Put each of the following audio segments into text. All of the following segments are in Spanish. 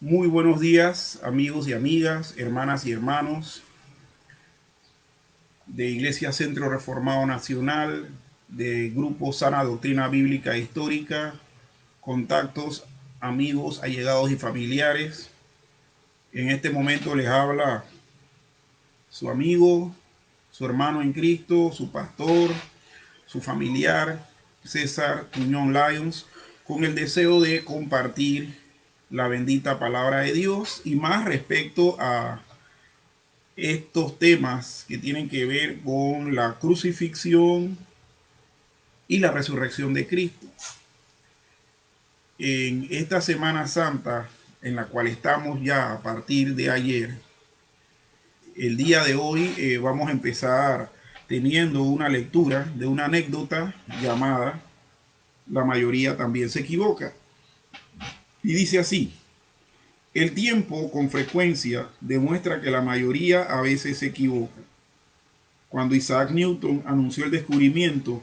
Muy buenos días, amigos y amigas, hermanas y hermanos de Iglesia Centro Reformado Nacional, de Grupo Sana Doctrina Bíblica e Histórica, contactos, amigos, allegados y familiares. En este momento les habla su amigo, su hermano en Cristo, su pastor, su familiar, César Tuñón Lyons, con el deseo de compartir la bendita palabra de Dios y más respecto a estos temas que tienen que ver con la crucifixión y la resurrección de Cristo. En esta Semana Santa, en la cual estamos ya a partir de ayer, el día de hoy vamos a empezar teniendo una lectura de una anécdota llamada La mayoría también se equivoca. Y dice así: el tiempo con frecuencia demuestra que la mayoría a veces se equivoca. Cuando Isaac Newton anunció el descubrimiento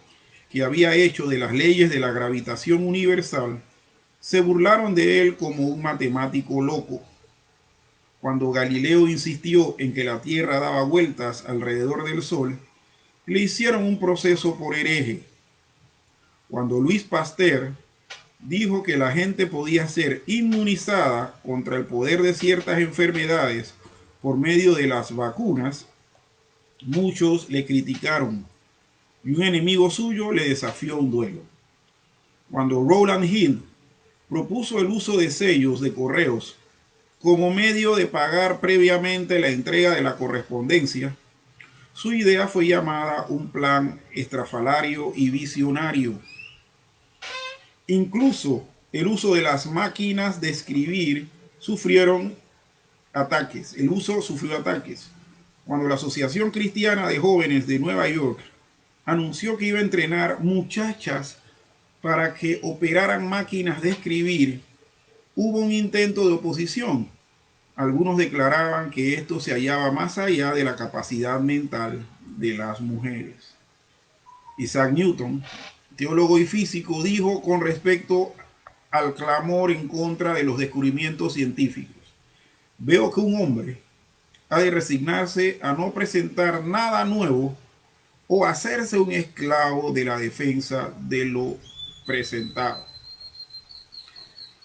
que había hecho de las leyes de la gravitación universal, se burlaron de él como un matemático loco. Cuando Galileo insistió en que la Tierra daba vueltas alrededor del Sol, le hicieron un proceso por hereje. Cuando Louis Pasteur dijo que la gente podía ser inmunizada contra el poder de ciertas enfermedades por medio de las vacunas, muchos le criticaron y un enemigo suyo le desafió a un duelo. Cuando Rowland Hill propuso el uso de sellos de correos como medio de pagar previamente la entrega de la correspondencia, su idea fue llamada un plan estrafalario y visionario. Incluso el uso de las máquinas de escribir sufrieron ataques. El uso sufrió ataques. Cuando la Asociación Cristiana de Jóvenes de Nueva York anunció que iba a entrenar muchachas para que operaran máquinas de escribir, hubo un intento de oposición. Algunos declaraban que esto se hallaba más allá de la capacidad mental de las mujeres. Isaac Newton, teólogo y físico, dijo con respecto al clamor en contra de los descubrimientos científicos: veo que un hombre ha de resignarse a no presentar nada nuevo o hacerse un esclavo de la defensa de lo presentado.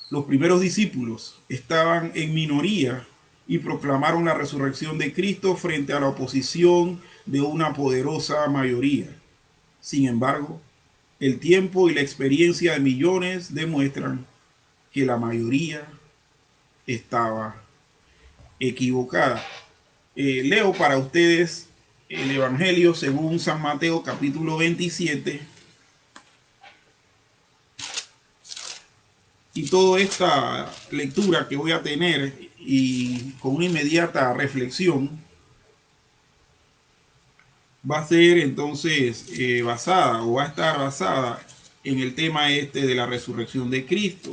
Los primeros discípulos estaban en minoría y proclamaron la resurrección de Cristo frente a la oposición de una poderosa mayoría. Sin embargo, el tiempo y la experiencia de millones demuestran que la mayoría estaba equivocada. Leo para ustedes el Evangelio según San Mateo capítulo 27, y toda esta lectura que voy a tener y con una inmediata reflexión va a ser entonces basada o va a estar basada en el tema este de la resurrección de Cristo.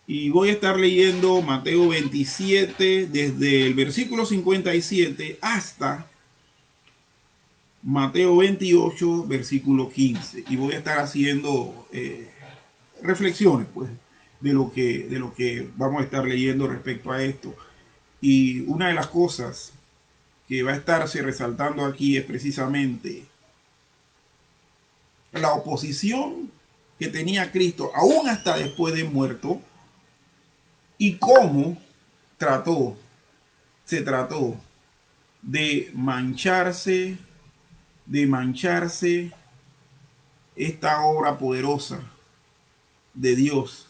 Y voy a estar leyendo Mateo 27 desde el versículo 57 hasta Mateo 28, versículo 15. Y voy a estar haciendo reflexiones, pues, de lo que vamos a estar leyendo respecto a esto. Y una de las cosas que va a estarse resaltando aquí es precisamente la oposición que tenía Cristo, aún hasta después de muerto, y cómo trató, se trató de mancharse esta obra poderosa de Dios,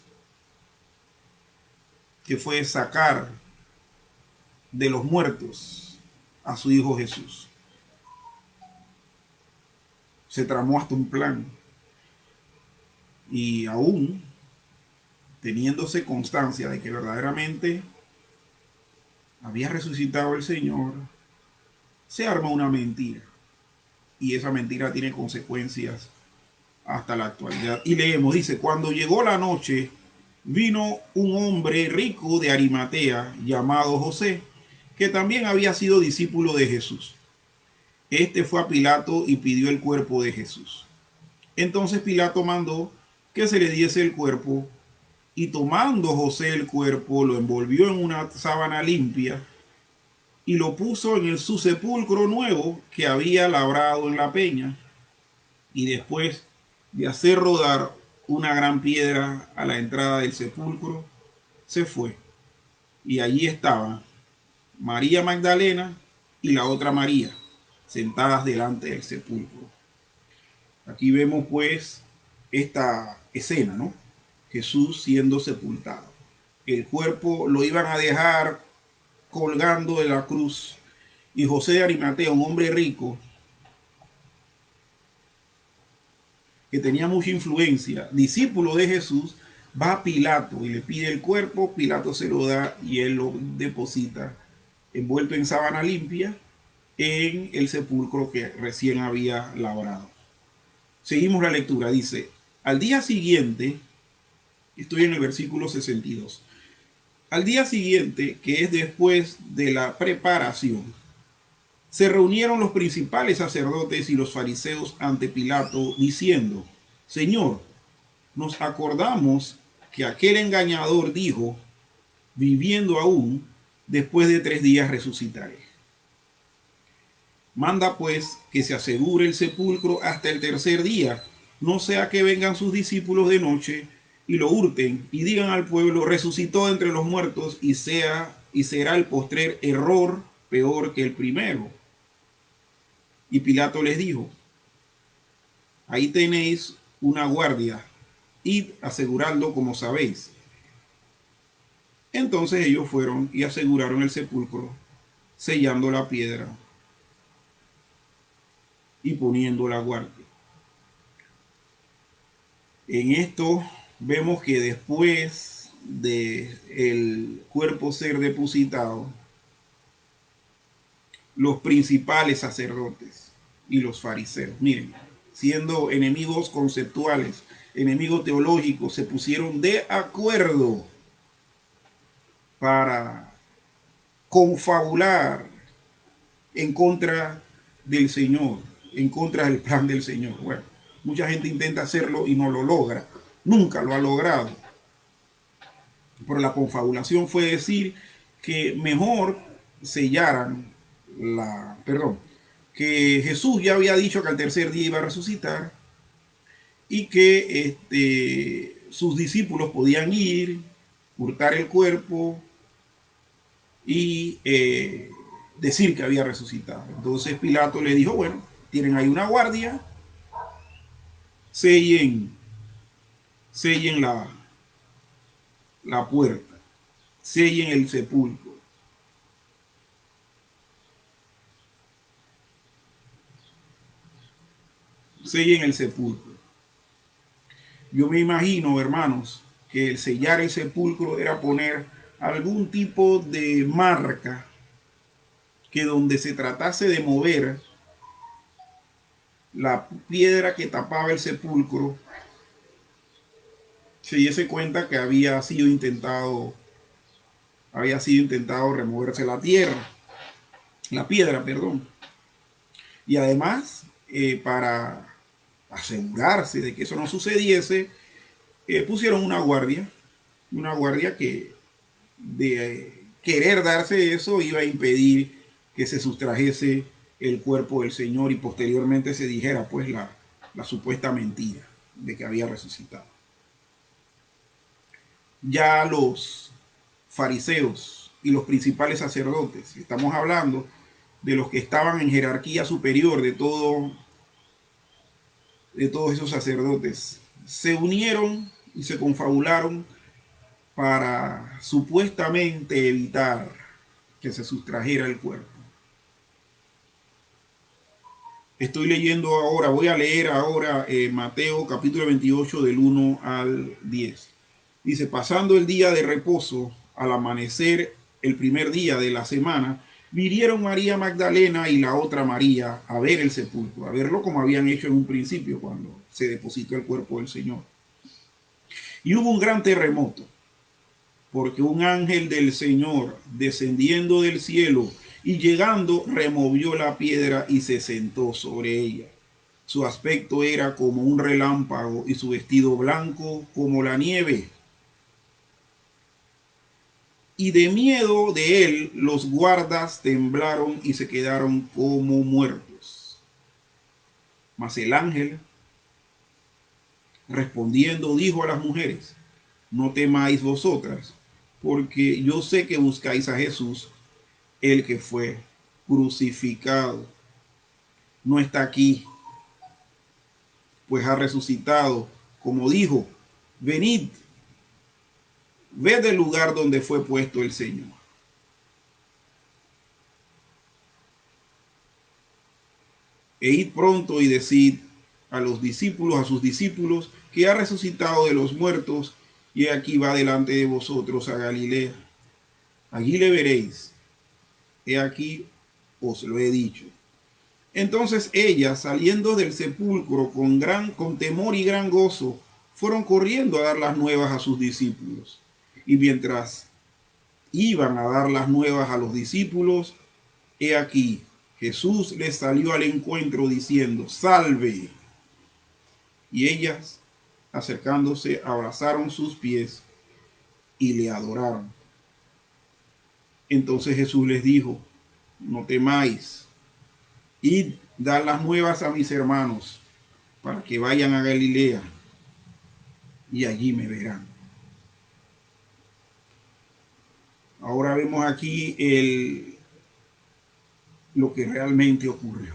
que fue sacar de los muertos a su Hijo Jesús. Se tramó hasta un plan. Y aún teniéndose constancia de que verdaderamente había resucitado el Señor, se arma una mentira. Y esa mentira tiene consecuencias hasta la actualidad. Y leemos, dice: cuando llegó la noche, vino un hombre rico de Arimatea llamado José, que también había sido discípulo de Jesús. Este fue a Pilato y pidió el cuerpo de Jesús. Entonces Pilato mandó que se le diese el cuerpo Y tomando José el cuerpo, lo envolvió en una sábana limpia y lo puso en su sepulcro nuevo que había labrado en la peña. Y después de hacer rodar una gran piedra a la entrada del sepulcro, se fue. Y allí estaban María Magdalena y la otra María, sentadas delante del sepulcro. Aquí vemos pues esta escena, ¿no? Jesús siendo sepultado. El cuerpo lo iban a dejar colgando de la cruz. Y José de Arimatea, un hombre rico, que tenía mucha influencia, discípulo de Jesús, va a Pilato y le pide el cuerpo. Pilato se lo da y él lo deposita envuelto en sábana limpia en el sepulcro que recién había labrado. Seguimos la lectura. Dice, al día siguiente, estoy en el versículo 62, al día siguiente, que es después de la preparación, se reunieron los principales sacerdotes y los fariseos ante Pilato, diciendo, Señor, nos acordamos que aquel engañador dijo, viviendo aún, después de 3 días resucitaré. Manda pues que se asegure el sepulcro hasta el tercer día, no sea que vengan sus discípulos de noche y lo hurten y digan al pueblo, resucitó entre los muertos, y será el postrer error peor que el primero. Y Pilato les dijo, ahí tenéis una guardia, id aseguradlo como sabéis. Entonces ellos fueron y aseguraron el sepulcro, sellando la piedra y poniendo la guardia. En esto vemos que después de el cuerpo ser depositado, los principales sacerdotes y los fariseos, miren, siendo enemigos conceptuales, enemigos teológicos, se pusieron de acuerdo para confabular en contra del Señor, en contra del plan del Señor. Bueno, mucha gente intenta hacerlo y no lo logra, nunca lo ha logrado. Pero la confabulación fue decir que mejor sellaran que Jesús ya había dicho que al tercer día iba a resucitar y que sus discípulos podían ir, hurtar el cuerpo y decir que había resucitado. Entonces Pilato le dijo, bueno, tienen ahí una guardia, sellen la puerta, sellen el sepulcro. Sellen el sepulcro. Yo me imagino, hermanos, que el sellar el sepulcro era poner algún tipo de marca que donde se tratase de mover la piedra que tapaba el sepulcro, se diese cuenta que había sido intentado removerse la piedra, perdón. Y además, para asegurarse de que eso no sucediese, pusieron una guardia que de querer darse eso iba a impedir que se sustrajese el cuerpo del Señor y posteriormente se dijera pues la supuesta mentira de que había resucitado. Ya los fariseos y los principales sacerdotes, estamos hablando de los que estaban en jerarquía superior de todos esos sacerdotes, se unieron y se confabularon para supuestamente evitar que se sustrajera el cuerpo. Estoy leyendo ahora, voy a leer ahora Mateo capítulo 28 del 1 al 10. Dice, pasando el día de reposo, al amanecer el primer día de la semana, vinieron María Magdalena y la otra María a ver el sepulcro, a verlo como habían hecho en un principio cuando se depositó el cuerpo del Señor. Y hubo un gran terremoto, porque un ángel del Señor, descendiendo del cielo y llegando, removió la piedra y se sentó sobre ella. Su aspecto era como un relámpago y su vestido blanco como la nieve. y de miedo de él los guardas temblaron y se quedaron como muertos. Mas el ángel, respondiendo, dijo a las mujeres: no temáis vosotras, porque yo sé que buscáis a Jesús, el que fue crucificado. No está aquí, pues ha resucitado, como dijo. Venid, ved el lugar donde fue puesto el Señor. E id pronto y decid a los discípulos, a sus discípulos, que ha resucitado de los muertos, y aquí va delante de vosotros a Galilea. Allí le veréis. He aquí os lo he dicho. Entonces ellas, saliendo del sepulcro con temor y gran gozo, fueron corriendo a dar las nuevas a sus discípulos. Y mientras iban a dar las nuevas a los discípulos, he aquí, Jesús les salió al encuentro diciendo: salve. Y ellas, acercándose, abrazaron sus pies y le adoraron. Entonces Jesús les dijo: no temáis, id, dar las nuevas a mis hermanos, para que vayan a Galilea, y allí me verán. Ahora vemos aquí lo que realmente ocurrió.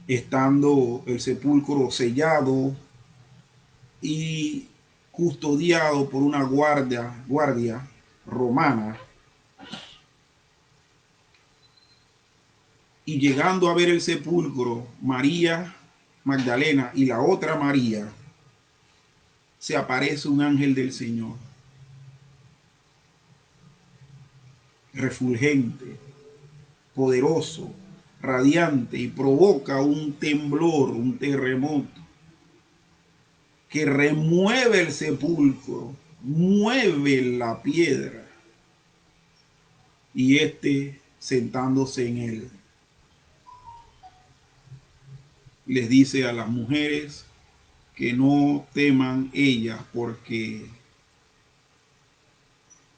Estando el sepulcro sellado y custodiado por una guardia romana, y llegando a ver el sepulcro, María Magdalena y la otra María, se aparece un ángel del Señor, refulgente, poderoso, radiante, y provoca un temblor, un terremoto, que remueve el sepulcro, mueve la piedra, y sentándose en él, les dice a las mujeres que no teman ellas, porque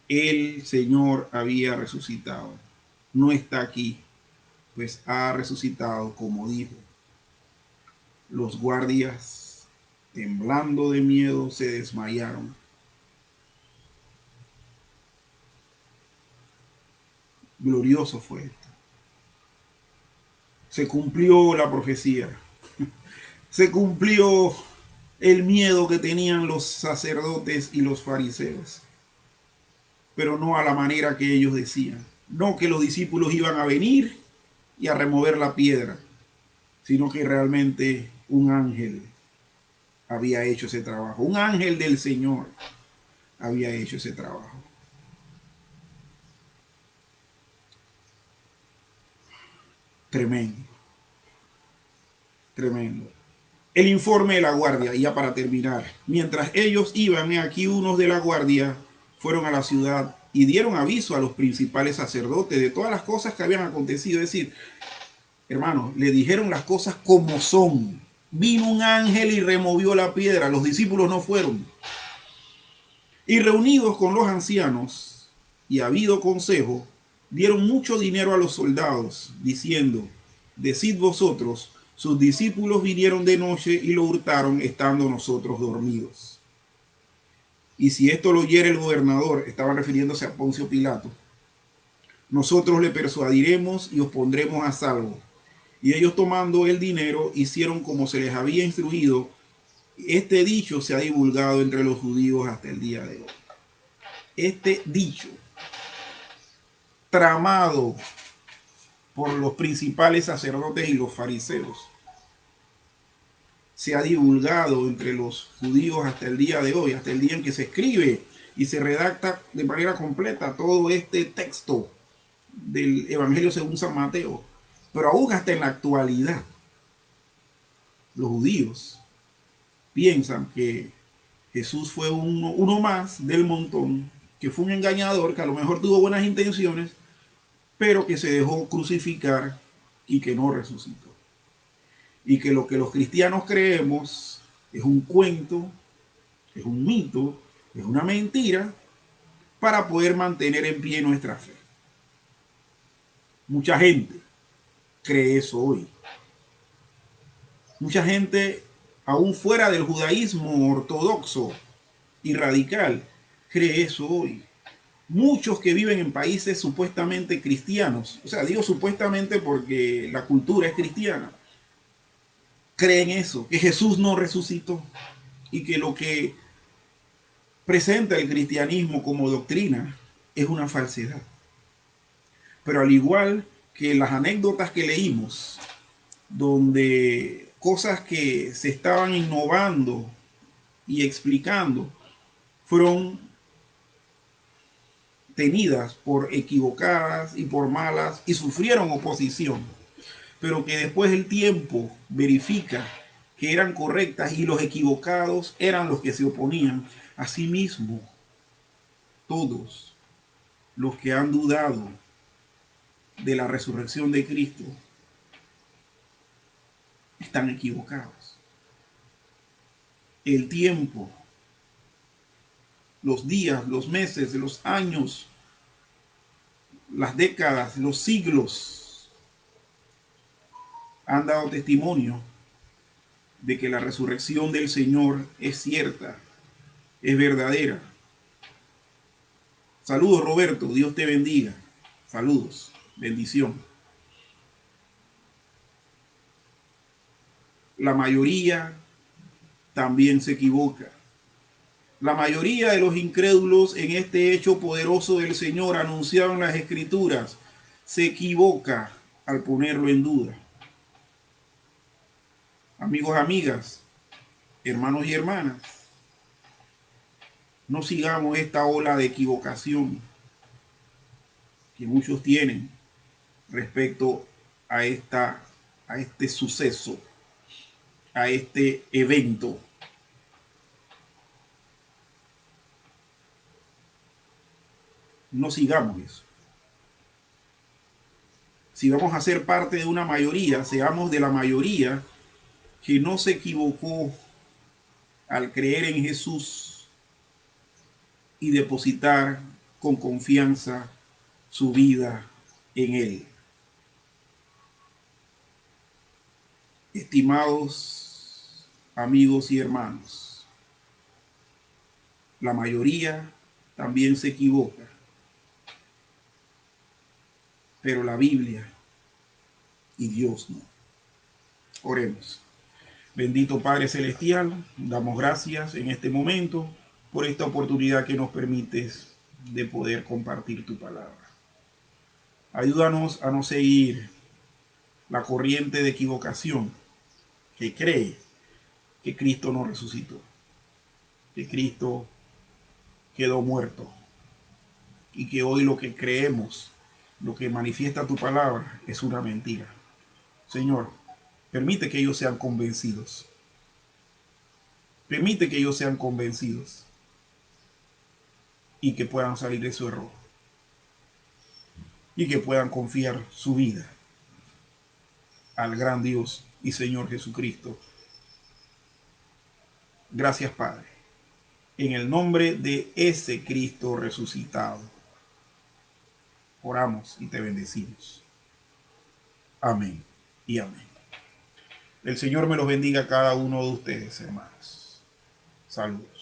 el Señor había resucitado. No está aquí, pues ha resucitado, como dijo. Los guardias, temblando de miedo, se desmayaron. Glorioso fue esto. Se cumplió la profecía. Se cumplió el miedo que tenían los sacerdotes y los fariseos, pero no a la manera que ellos decían. No que los discípulos iban a venir y a remover la piedra, sino que realmente un ángel había hecho ese trabajo. Un ángel del Señor había hecho ese trabajo. Tremendo, tremendo. El informe de la guardia, y ya para terminar. Mientras ellos iban, aquí unos de la guardia fueron a la ciudad y dieron aviso a los principales sacerdotes de todas las cosas que habían acontecido. Es decir, hermanos, le dijeron las cosas como son. Vino un ángel y removió la piedra. Los discípulos no fueron. Y reunidos con los ancianos y habido consejo, dieron mucho dinero a los soldados, diciendo: decid vosotros, sus discípulos vinieron de noche y lo hurtaron estando nosotros dormidos. Y si esto lo oyere el gobernador, estaba refiriéndose a Poncio Pilato, nosotros le persuadiremos y os pondremos a salvo. Y ellos, tomando el dinero, hicieron como se les había instruido. Este dicho se ha divulgado entre los judíos hasta el día de hoy. Este dicho, tramado por los principales sacerdotes y los fariseos, se ha divulgado entre los judíos hasta el día de hoy, hasta el día en que se escribe y se redacta de manera completa todo este texto del Evangelio según San Mateo. Pero aún hasta en la actualidad, los judíos piensan que Jesús fue uno más del montón, que fue un engañador, que a lo mejor tuvo buenas intenciones, pero que se dejó crucificar y que no resucitó. Y que lo que los cristianos creemos es un cuento, es un mito, es una mentira, para poder mantener en pie nuestra fe. Mucha gente cree eso hoy. Mucha gente, aún fuera del judaísmo ortodoxo y radical, cree eso hoy. Muchos que viven en países supuestamente cristianos, o sea, digo supuestamente porque la cultura es cristiana, creen eso, que Jesús no resucitó y que lo que presenta el cristianismo como doctrina es una falsedad. Pero al igual que las anécdotas que leímos, donde cosas que se estaban innovando y explicando fueron tenidas por equivocadas y por malas y sufrieron oposición, pero que después el tiempo verifica que eran correctas y los equivocados eran los que se oponían. Asimismo, todos los que han dudado de la resurrección de Cristo están equivocados. El tiempo, los días, los meses, los años, las décadas, los siglos han dado testimonio de que la resurrección del Señor es cierta, es verdadera. Saludos, Roberto, Dios te bendiga. Saludos, bendición. La mayoría también se equivoca. La mayoría de los incrédulos en este hecho poderoso del Señor anunciado en las Escrituras se equivoca al ponerlo en duda. Amigos, amigas, hermanos y hermanas, no sigamos esta ola de equivocación que muchos tienen respecto a este suceso, a este evento. No sigamos eso. Si vamos a ser parte de una mayoría, seamos de la mayoría que no se equivocó al creer en Jesús y depositar con confianza su vida en Él. Estimados amigos y hermanos, la mayoría también se equivoca, pero la Biblia y Dios no. Oremos. Bendito Padre Celestial, damos gracias en este momento por esta oportunidad que nos permites de poder compartir tu palabra. Ayúdanos a no seguir la corriente de equivocación que cree que Cristo no resucitó, que Cristo quedó muerto y que hoy lo que creemos, lo que manifiesta tu palabra, es una mentira. Señor, permite que ellos sean convencidos. Permite que ellos sean convencidos y que puedan salir de su error y que puedan confiar su vida al gran Dios y Señor Jesucristo. Gracias, Padre, en el nombre de ese Cristo resucitado. Oramos y te bendecimos. Amén y amén. El Señor me los bendiga a cada uno de ustedes, hermanos. Saludos.